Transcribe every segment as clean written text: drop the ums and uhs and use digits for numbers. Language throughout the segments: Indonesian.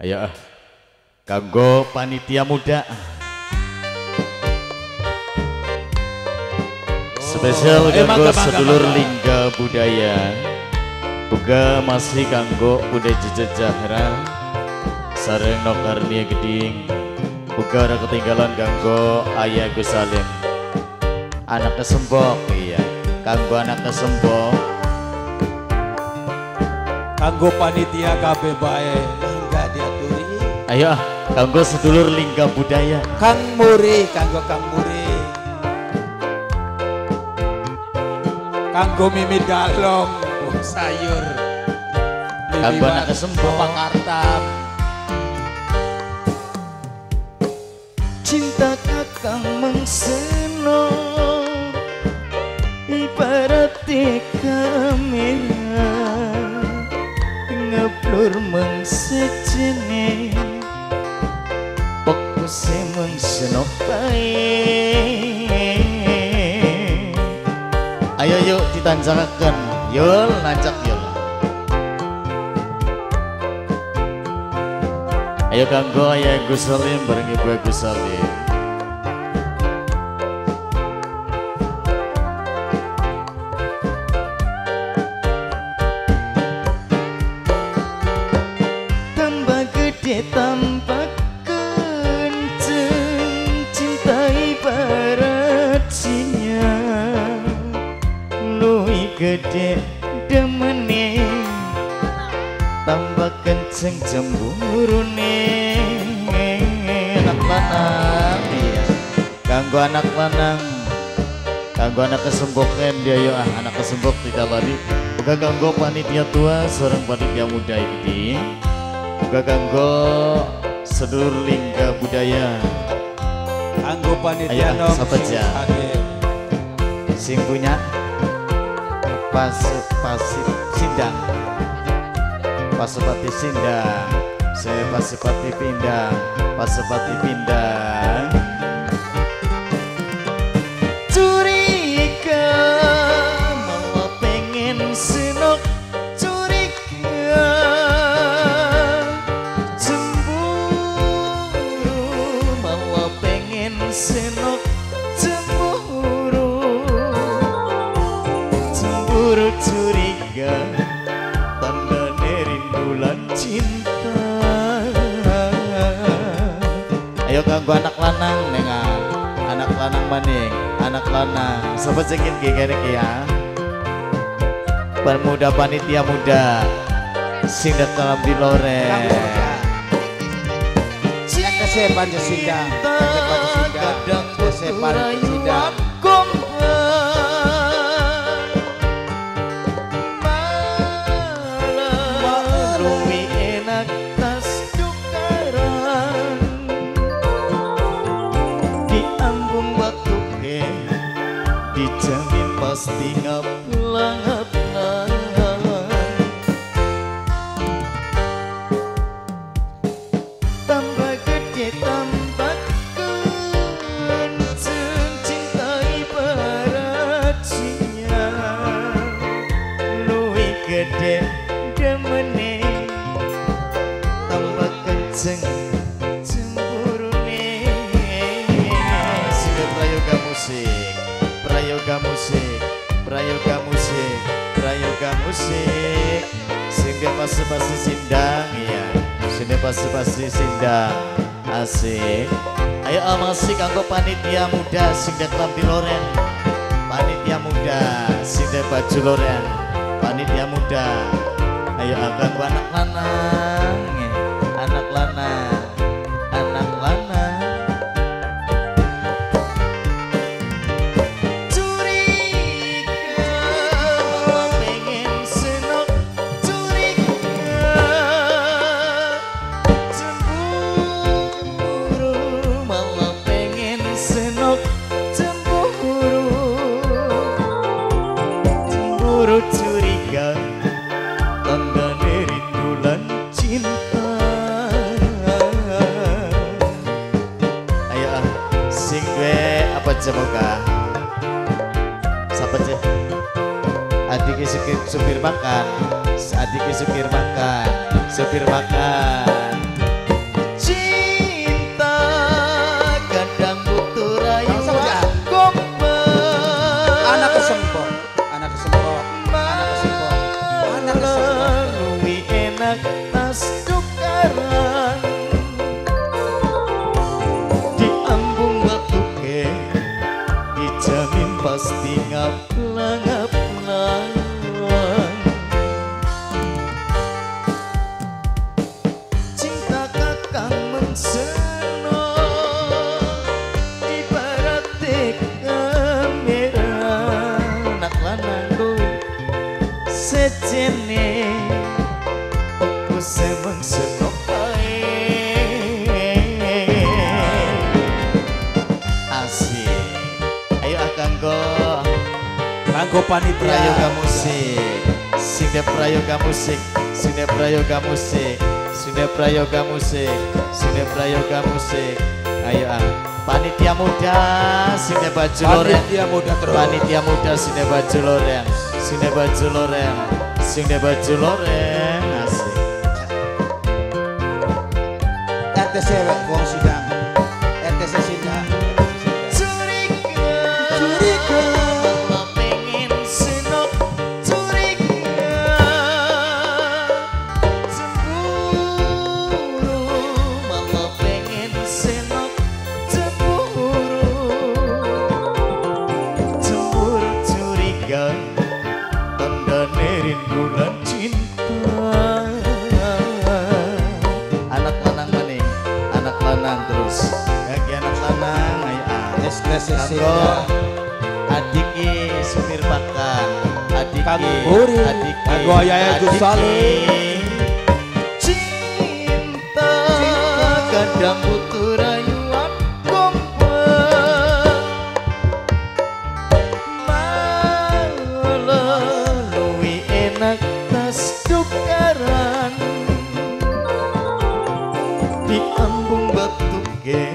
Ayo kanggo panitia muda. Spesial kanggo sedulur Lingga Budaya. Buka masih kanggo budaya jejajahra. Sareng Nokarnia Geding. Buka ada ketinggalan kanggo Ayah Gus Salim. Anak kesembok, iya. Kanggo anak kesembok. Kanggo panitia KB bae enggak diaturi. Ayo kanggo sedulur Lingga Budaya. Kang Muri, kanggo Kang Muri. Kanggo Mimi Dalom, sayur. Kanggo anak kesembok. Pakartam. Cinta kakang mengseno ibarat kamera ngeblur mengsejene fokus mengseno bae. Ayo yuk ditanjakan yul nancak yul. Ayo kanggo Ayah Gus Salim bareng Ibu Gus Salim. Tambah gede tambah kenceng cinta ibarat singa. Luwih gede demene tambah kenceng cemburune. Anak lanang iya. Kanggo anak lanang, kanggo anak kesembokan dia yo anak kesembok tidak lari. Buka kanggo panitia tua seorang panitia muda ini. Buka kanggo sedulur Lingga Budaya. Kanggo panitia nom saja sing punya pasif sindang. Pasupati sindang, saya pasupati pindang, pasupati pindang. Curiga, malah pengen senok. Curiga, cemburu, malah pengen senok. Cemburu, cemburu curiga. Cinta. Ayo kanggo anak lanang nengan, anak lanang maning, anak lanang. Sobat sengit gini ya. Pemuda panitia muda, sing dalam di lore. Siap kesepan jesinda, Kadang kesepan jesinda. Dijamin pasti ngaplang-ngaplang. Tambah gede tambah kenceng cinta ibarat singa. Luwih gede demene tambah kenceng cemburune. Sudah prayoga musik. Prayoga musik, prayoga musik, prayoga musik. Sehingga pasti sindang ya, sehingga pasti sindang asik. Ayo masih kanggo panitia muda sehingga kelambi loren. Panitia muda sehingga baju loren. Panitia muda. Ayo kanggo anak lanang, anak lanang, anak lanang. Curiga, tanggane rindulan cinta. Ayo sing gue apa semoga siapa aja adik supir makan, adik supir makan, supir makan. tukaran diambung batu ke dijamin pasti ngaplang-ngaplang cinta kakang mengseno ibarat kamera nak lanang sejene aku semang senok asik ayo kanggo panitia prayoga musik sinde prayoga musik sinde prayoga musik sinde prayoga musik sinde prayoga musik ayo panitia muda sinde baju loreng panitia muda terus panitia muda sinde baju loreng sinde baju loreng sinde baju loreng asik RTC wong sidang RTC sidang curiga malah pengen senok curiga cemburu malah pengen senok cemburu cemburu curiga tandane rindu lan cinta anak lanang maning anak lanang terus kaki anak lanang ayo STC adiki supir pakan adiki Kang Buri, adiki Kanggo Ayah Gus Salim. cinta kadang butuh rayuan kompak malah luwi enak tas tukaran diambung batu ge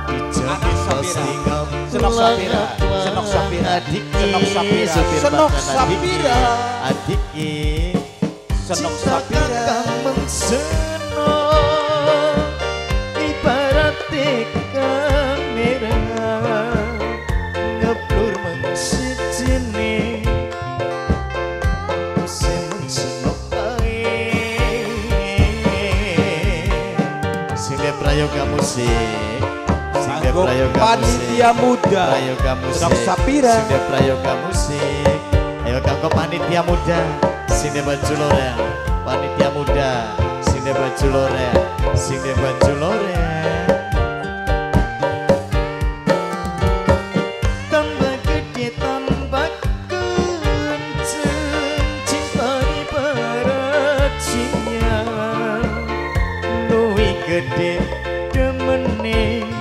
dijamin pasti Senok Sapira, Senok Sapira, adiki Senok Sapira, supir Senok pakan Sapira, adiki Senok cinta Sapira. kakang mengseno ibarat kamera ngeblur mengsejene ose mengseno ae sinde prayoga musik sinde Kanggo prayoga panitia muda prayoga musik Senok Sapira. sinde prayoga musik ayo kanggo panitia muda sinde baju loreng panitia muda sinde baju loreng sinde baju loreng tambah gede tambah kenceng cinta ibarat sinyal luwih gede demene